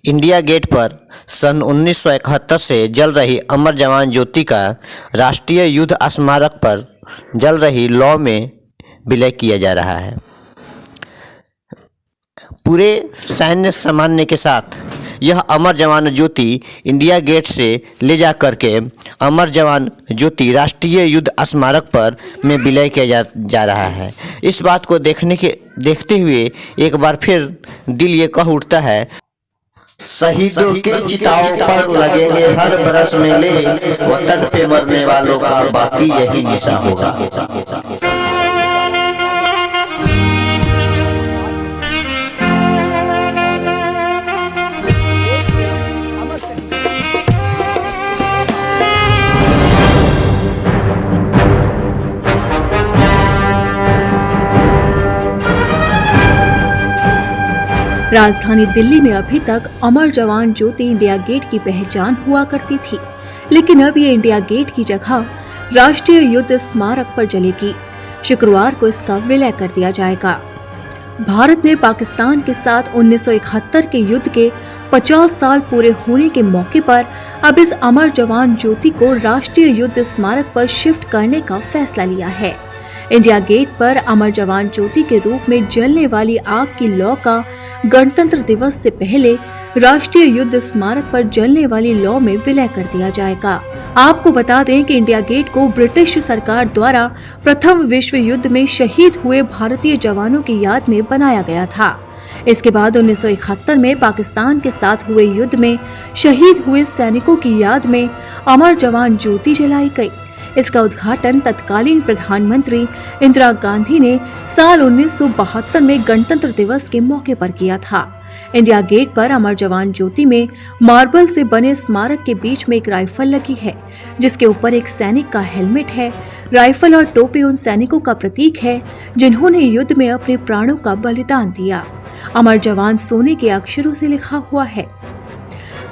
India gate पर सन 1971 से जल रही अमर जवान ज्योति का राष्ट्रीय युद्ध स्मारक पर जल रही लौ में विलय किया जा रहा है। पूरे सैन्य सम्मान के साथ यह अमर जवान ज्योति इंडिया गेट से ले जा करके अमर जवान ज्योति राष्ट्रीय युद्ध स्मारक पर में विलय किया जा रहा है। इस बात को देखते हुए एक बार फिर दिल ये कह उठता है, शहीदों के चिताओं पर लगेंगे हर बरस मेले, वतन पे मरने वालों का बाकी यही निशा होगा। राजधानी दिल्ली में अभी तक अमर जवान ज्योति इंडिया गेट की पहचान हुआ करती थी, लेकिन अब ये इंडिया गेट की जगह राष्ट्रीय युद्ध स्मारक पर जलेगी। शुक्रवार को इसका विलय कर दिया जाएगा। भारत ने पाकिस्तान के साथ 1971 के युद्ध के 50 साल पूरे होने के मौके पर अब इस अमर जवान ज्योति को राष्ट्रीय युद्ध स्मारक पर शिफ्ट करने का फैसला लिया है। इंडिया गेट पर अमर जवान ज्योति के रूप में जलने वाली आग की लौ का गणतंत्र दिवस से पहले राष्ट्रीय युद्ध स्मारक पर जलने वाली लौ में विलय कर दिया जाएगा। आपको बता दें कि इंडिया गेट को ब्रिटिश सरकार द्वारा प्रथम विश्व युद्ध में शहीद हुए भारतीय जवानों की याद में बनाया गया था। इसके बाद 1971 में पाकिस्तान के साथ हुए युद्ध में शहीद हुए सैनिकों की याद में अमर जवान ज्योति जलाई गई। इसका उद्घाटन तत्कालीन प्रधानमंत्री इंदिरा गांधी ने साल 1972 में गणतंत्र दिवस के मौके पर किया था। इंडिया गेट पर अमर जवान ज्योति में मार्बल से बने स्मारक के बीच में एक राइफल लगी है, जिसके ऊपर एक सैनिक का हेलमेट है। राइफल और टोपी उन सैनिकों का प्रतीक है जिन्होंने युद्ध में अपने प्राणों का बलिदान दिया। अमर जवान सोने के अक्षरों से लिखा हुआ है।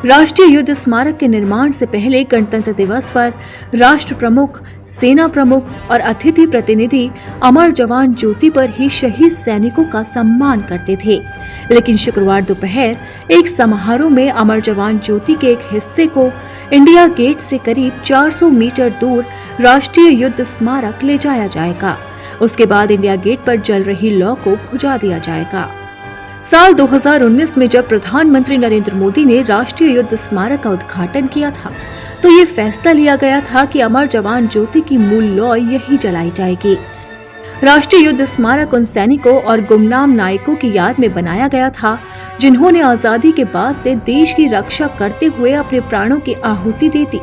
राष्ट्रीय युद्ध स्मारक के निर्माण से पहले गणतंत्र दिवस पर राष्ट्र प्रमुख, सेना प्रमुख और अतिथि प्रतिनिधि अमर जवान ज्योति पर ही शहीद सैनिकों का सम्मान करते थे, लेकिन शुक्रवार दोपहर एक समारोह में अमर जवान ज्योति के एक हिस्से को इंडिया गेट से करीब 400 मीटर दूर राष्ट्रीय युद्ध स्मारक ले जाया जाएगा। उसके बाद इंडिया गेट पर जल रही लौ को बुझा दिया जाएगा। साल 2019 में जब प्रधानमंत्री नरेंद्र मोदी ने राष्ट्रीय युद्ध स्मारक का उद्घाटन किया था, तो ये फैसला लिया गया था कि अमर जवान ज्योति की मूल लौ यही जलाई जाएगी। राष्ट्रीय युद्ध स्मारक उन सैनिकों और गुमनाम नायकों की याद में बनाया गया था जिन्होंने आजादी के बाद से देश की रक्षा करते हुए अपने प्राणों की आहुति दे दी।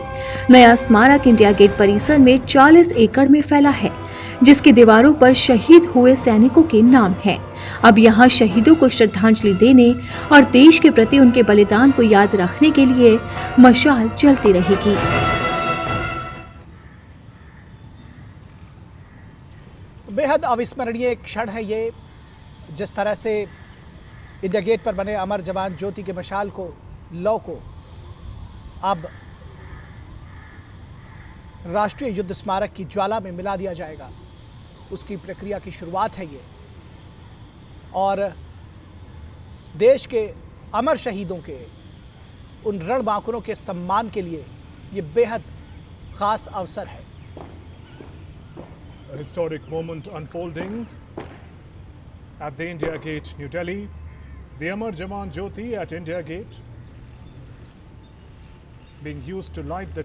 नया स्मारक इंडिया गेट परिसर में 40 एकड़ में फैला है, जिसकी दीवारों पर शहीद हुए सैनिकों के नाम हैं। अब यहाँ शहीदों को श्रद्धांजलि देने और देश के प्रति उनके बलिदान को याद रखने के लिए मशाल जलती रहेगी। बेहद अविस्मरणीय क्षण है ये, जिस तरह से इंडिया गेट पर बने अमर जवान ज्योति के मशाल को, लौ को अब राष्ट्रीय युद्ध स्मारक की ज्वाला में मिला दिया जाएगा। उसकी प्रक्रिया की शुरुआत है ये, और देश के अमर शहीदों के, उन रणबांकुरों के सम्मान के लिए ये बेहद खास अवसर है। A historic moment unfolding at the India Gate, New Delhi. The Amar Jawan Jyoti at India Gate being used to light the